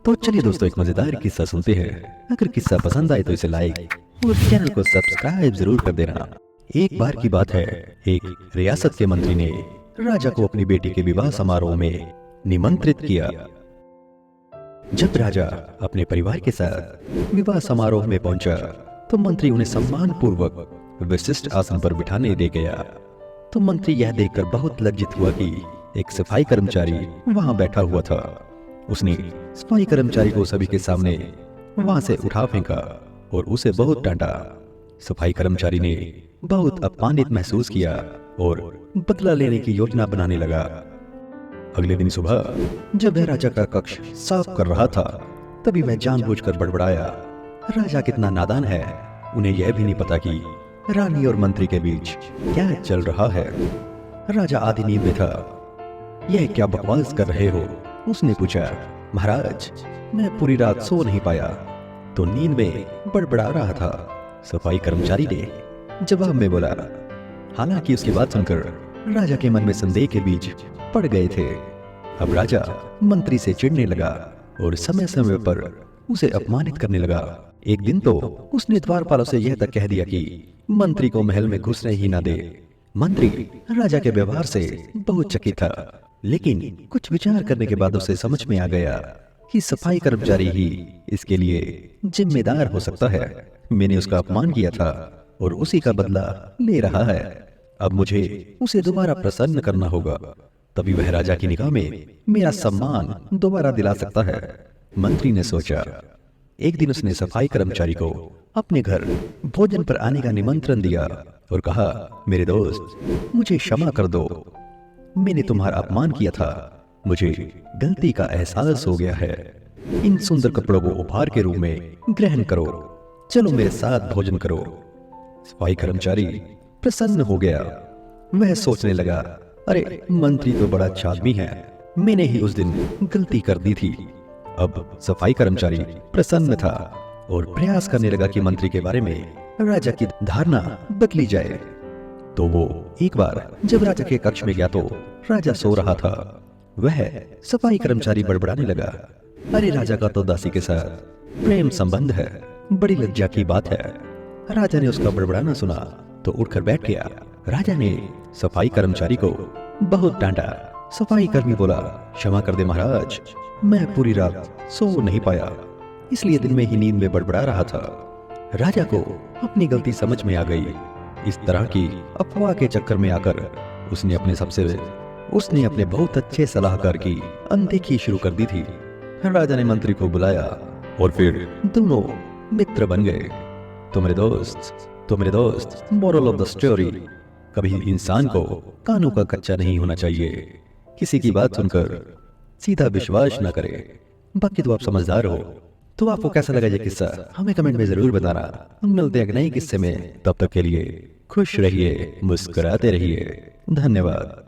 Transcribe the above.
तो चलिए दोस्तों, एक मजेदार किस्सा सुनते हैं। अगर किस्सा पसंद आए तो इसे लाइक और चैनल को सब्सक्राइब जरूर कर देना। एक बार की बात है, एक रियासत के मंत्री ने राजा को अपनी बेटी के विवाह समारोह में निमंत्रित किया। जब राजा अपने परिवार के साथ विवाह समारोह में पहुंचा तो मंत्री उन्हें सम्मान पूर्वक विशिष्ट आसन पर बिठाने दे गया। तो मंत्री यह देखकर बहुत लज्जित हुआ कि एक सफाई कर्मचारी वहां बैठा हुआ था। उसने सफाई कर्मचारी को सभी के सामने वहां से उठा फेंका और उसे बहुत डांटा। सफाई कर्मचारी ने बहुत अपमानित महसूस किया और बदला लेने की योजना बनाने लगा। अगले दिन सुबह जब वह राजा का कक्ष साफ कर रहा था, तभी वह जानबूझकर बड़बड़ाया। राजा कितना नादान है, उन्हें यह भी नहीं पता कि रानी और मंत्री के बीच क्या चल रहा है। राजा आधी नींद में था। यह क्या बकवास कर रहे हो? उसने पूछा। महाराज, मैं पूरी रात सो नहीं पाया तो नींद में बड़बड़ा रहा था, सफाई कर्मचारी ने जवाब में बोला। हालांकि उसकी बात सुनकर राजा के मन में संदेह के बीज पड़ गए थे। अब राजा मंत्री से चिढ़ने लगा और समय समय पर उसे अपमानित करने लगा। एक दिन तो उसने द्वारपालों से यह तक कह दिया कि मंत्री को महल में घुसने ही ना दे। मंत्री राजा के व्यवहार से बहुत चकित था, लेकिन कुछ विचार करने के बाद उसे समझ में आ गया कि सफाई कर्मचारी ही इसके लिए जिम्मेदार हो सकता है। मैंने उसका अपमान किया था और उसी का बदला ले रहा है। अब मुझे उसे दोबारा प्रसन्न करना होगा, तभी वह राजा की निगाह में मेरा सम्मान दोबारा दिला सकता है, मंत्री ने सोचा। एक दिन उसने सफाई कर्मचारी को अपने घर भोजन पर आने का निमंत्रण दिया और कहा, मेरे दोस्त, मुझे क्षमा कर दो। मैंने तुम्हारा अपमान किया था, मुझे गलती का एहसास हो गया है। इन सुंदर कपड़ों को उपहार के रूप में ग्रहण करो, चलो मेरे साथ भोजन करो। सफाई कर्मचारी प्रसन्न हो गया। वह सोचने लगा, अरे मंत्री तो बड़ा अच्छा आदमी है, मैंने ही उस दिन गलती कर दी थी। अब सफाई कर्मचारी प्रसन्न था और प्रयास करने लगा कि मंत्री के बारे में राजा की धारणा बदली जाए। तो वो एक बार जब राजा के कक्ष में गया तो राजा सो रहा था। वह सफाई कर्मचारी बड़बड़ाने लगा, अरे राजा का तो दासी के साथ प्रेम संबंध है, बड़ी लज्जा की बात है। राजा ने उसका बड़बड़ाना सुना तो उठकर बैठ गया। राजा ने सफाई कर्मचारी को बहुत डांटा। सफाई कर्मी बोला, क्षमा कर दे महाराज, मैं पूरी रात सो नहीं पाया, इसलिए दिन में ही नींद में बड़बड़ा रहा था। राजा को अपनी गलती समझ में आ गई। इस तरह की अफवाह के चक्कर में आकर उसने अपने बहुत अच्छे सलाहकार की अनदेखी शुरू कर दी थी। राजा ने मंत्री को बुलाया और फिर दोनों मित्र बन गए। तो मेरे दोस्त, मोरल ऑफ द स्टोरी, कभी इंसान को कानों का कच्चा नहीं होना चाहिए। किसी की बात सुनकर सीधा विश्वास न करे। बाकी तो आप समझदार हो। तो आपको कैसा लगा ये किस्सा, हमें कमेंट में जरूर बताना। हम मिलते हैं एक नए किस्से में, तब तक के लिए खुश रहिए, मुस्कुराते रहिए। धन्यवाद।